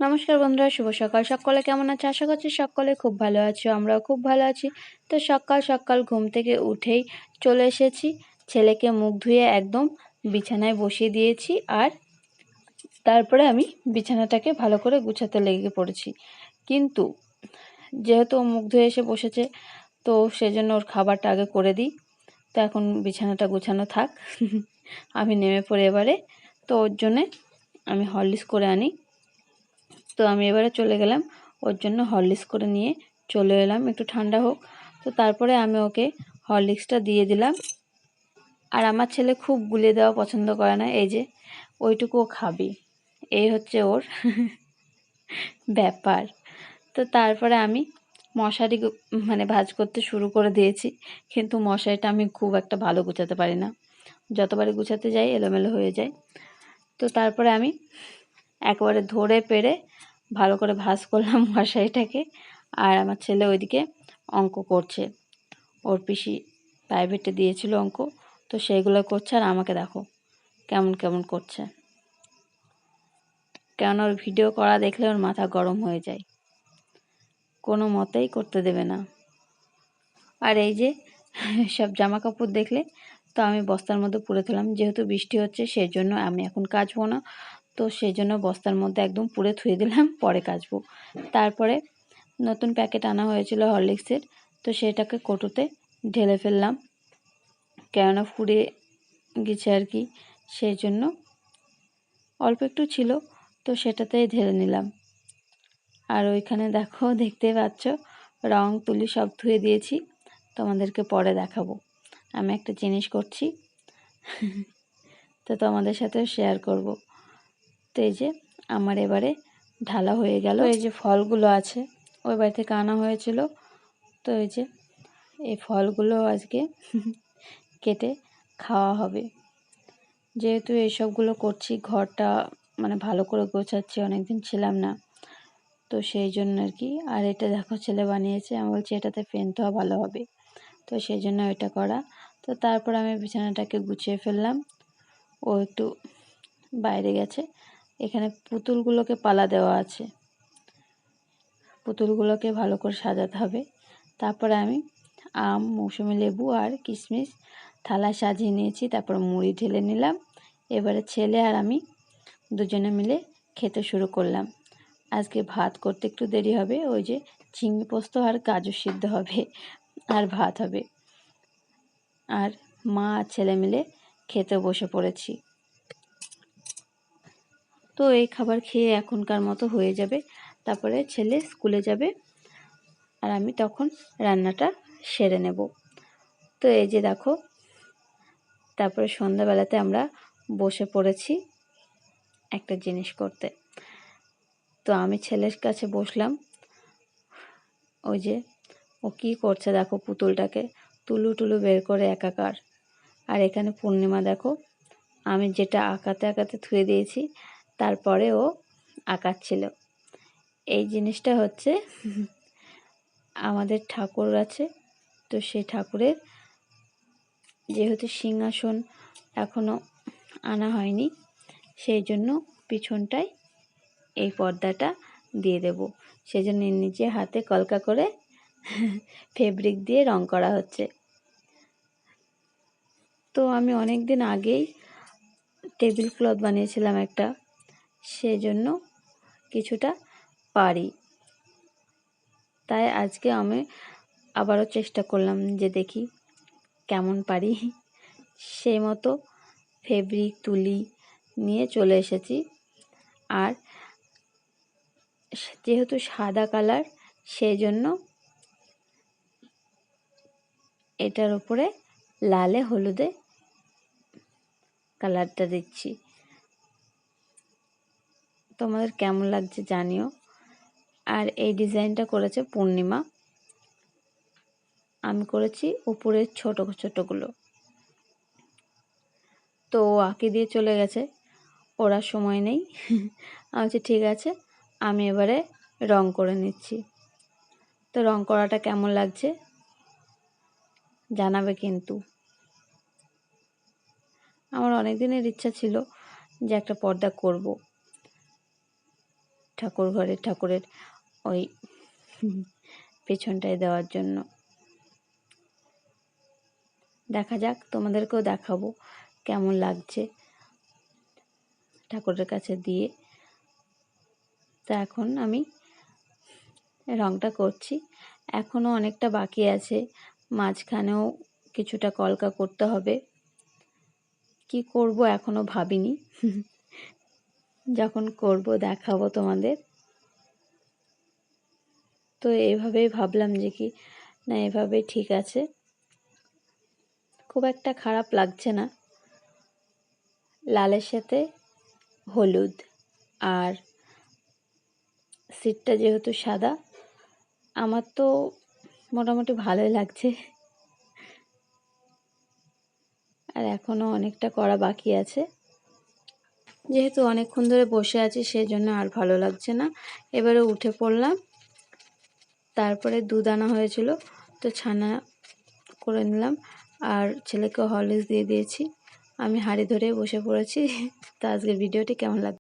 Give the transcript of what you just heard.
নমস্কার বন্ধুরা, শুভ সকাল। সকলে কেমন আছে? আশা করছি সকলে খুব ভালো আছো। আমরাও খুব ভালো আছি। তো সকাল সকাল ঘুম থেকে উঠেই চলে এসেছি। ছেলেকে মুখ ধুয়ে একদম বিছানায় বসিয়ে দিয়েছি, আর তারপরে আমি বিছানাটাকে ভালো করে গুছাতে লেগে পড়েছি। কিন্তু যেহেতু ও মুখ ধুয়ে এসে বসেছে, তো সেজন্য ওর খাবারটা আগে করে দিই। তো এখন বিছানাটা গুছানো থাক। আমি নেমে পড়ে এবারে তো ওর জন্যে আমি হরলিক্স করে আনি। তো আমি এবারে চলে গেলাম, ওর জন্য হরলিক্স করে নিয়ে চলে এলাম, একটু ঠান্ডা হোক। তো তারপরে আমি ওকে হরলিক্সটা দিয়ে দিলাম। আর আমার ছেলে খুব গুলিয়ে দেওয়া পছন্দ করে না, এই যে ওইটুকু ও খাবে, এই হচ্ছে ওর ব্যাপার। তো তারপরে আমি মশারি ভাঁজ করতে শুরু করে দিয়েছি, কিন্তু মশারিটা আমি খুব একটা ভালো গুছাতে পারি না, যতবারই গুছাতে যাই এলোমেলো হয়ে যায়। তো তারপরে আমি একবারে ধরে পেরে ভালো করে ভাঁজ করলাম মশারিটাকে। আর আমার ছেলে ওইদিকে অঙ্ক করছে, ওর পিসি প্রাইভেটে দিয়েছিল অঙ্ক, তো সেইগুলো করছে। আর আমাকে দেখো কেমন কেমন করছে, কেন ওর ভিডিও করা দেখলে ওর মাথা গরম হয়ে যায়, কোনো মতেই করতে দেবে না। আর এই যে সব জামা কাপড় দেখলে তো আমি বস্তার মধ্যে পুরে দিলাম, যেহেতু বৃষ্টি হচ্ছে সেই জন্য আমি এখন কাচবো না, তো সেই জন্য বস্তার মধ্যে একদম পুরে থুয়ে দিলাম, পরে কাচবো। তারপরে নতুন প্যাকেট আনা হয়েছিল হরলিক্সের, তো সেটাকে কৌটোতে ঢেলে ফেললাম, কেননা ফুরিয়ে গেছে আর কি, সেই জন্য অল্প একটু ছিল, তো সেটাতেই ঢেলে নিলাম। আর ওইখানে দেখো, দেখতেই পাচ্ছ রং তুলি সব ধুয়ে দিয়েছি, তোমাদেরকে পরে দেখাবো। আমি একটা জিনিস করছি, তো তোমাদের সাথে শেয়ার করব। তো এই যে আমার এবারে ঢালা হয়ে গেল। এই যে ফলগুলো আছে ওই বাড়ি থেকে আনা হয়েছিল, তো এই যে এই ফলগুলো আজকে কেটে খাওয়া হবে। যেহেতু এইসবগুলো করছি, ঘরটা ভালো করে গোছাচ্ছি, অনেকদিন ছিলাম না, তো সেই জন্য আর কি। আর এটা দেখো ছেলে বানিয়েছে, আমি বলছি এটাতে পেনটাও ভালো হবে, তো সেই জন্য এটা করা। তো তারপর আমি বিছানাটাকে গুছিয়ে ফেললাম, ও একটু বাইরে গেছে। এখানে পুতুলগুলোকে পালা দেওয়া আছে, পুতুলগুলোকে ভালো করে সাজাতে হবে। তারপরে আমি আম, মৌসুমী লেবু আর কিশমিশ থালায় সাজিয়ে নিয়েছি, তারপর মুড়ি ঢেলে নিলাম। এবারে ছেলে আর আমি দুজনে মিলে খেতে শুরু করলাম। আজকে ভাত করতে একটু দেরি হবে, ওই যে চিংড়ি পোস্ত আর গাজর সিদ্ধ হবে, আর ভাত হবে। আর মা আর ছেলে মিলে খেতে বসে পড়েছি। তো এই খাবার খেয়ে এখনকার মতো হয়ে যাবে, তারপরে ছেলে স্কুলে যাবে, আর আমি তখন রান্নাটা সেরে নেব। তো এই যে দেখো, তারপরে সন্ধ্যাবেলাতে আমরা বসে পড়েছি একটা জিনিস করতে। তো আমি ছেলের কাছে বসলাম, ওই যে ও কি করছে দেখো, পুতুলটাকে তুলু টুলু বের করে একাকার। আর এখানে পূর্ণিমা দেখো, আমি যেটা আঁকাতে আঁকাতে থুয়ে দিয়েছি তারপরে ও আঁকাচ্ছিল। এই জিনিসটা হচ্ছে আমাদের ঠাকুর আছে, তো সেই ঠাকুরের যেহেতু সিংহাসন এখনো আনা হয়নি, সেই জন্য পিছনটায় এই পর্দাটা দিয়ে দেব। সেজন্য নিজে হাতে কলকা করে ফেব্রিক দিয়ে রং করা হচ্ছে। তো আমি অনেক দিন আগেই টেবিল ক্লথ বানিয়েছিলাম একটা, সেজন্য কিছুটা পারি, তাই আজকে আমি আবারও চেষ্টা করলাম যে দেখি কেমন পারি। সেই মতো ফেব্রিক তুলি নিয়ে চলে এসেছি। আর যেহেতু সাদা কালার, সেই জন্য এটার উপরে লালে হলুদে কালারটা দিচ্ছি। তোমাদের কেমন লাগছে জানিও। আর এই ডিজাইনটা করেছে পূর্ণিমা, আমি করেছি উপরের ছোট ছোটগুলো। তো আঁকি দিয়ে চলে গেছে, ওরা সময় নেই। আমি বলছি ঠিক আছে, আমি এবারে রং করে নিচ্ছি। তো রং করাটা কেমন লাগছে জানাবে কিন্তু। আমার অনেক দিনের ইচ্ছা ছিল যে একটা পর্দা করব, ঠাকুর ঘরে ঠাকুরের ওই পেছনটায় দেওয়ার জন্য। দেখা যাক, তোমাদেরকেও দেখাবো কেমন লাগছে ঠাকুরের কাছে দিয়ে। তা এখন আমি রংটা করছি, এখনও অনেকটা বাকি আছে, মাঝখানেও কিছুটা কলকা করতে হবে। কি করব এখনো ভাবিনি, যখন করব দেখাবো তোমাদের। তো এইভাবেই ভাবলাম যে কি না, এভাবেই ঠিক আছে, খুব একটা খারাপ লাগছে না। লালের সাথে হলুদ, আর সিটটা যেহেতু সাদা, আমার তো মোটামুটি ভালোই লাগছে। আর এখনও অনেকটা করা বাকি আছে, যেহেতু অনেকক্ষণ ধরে বসে আছি সেই জন্য আর ভালো লাগছে না। এবারে উঠে পড়লাম, তারপরে দুধ আনা হয়েছিল তো ছানা করে নিলাম, আর ছেলেকে হরলিক্স দিয়ে দিয়েছি। আমি হাঁড়ি ধরে বসে পড়েছি। তো আজকের ভিডিওটি কেমন লাগবে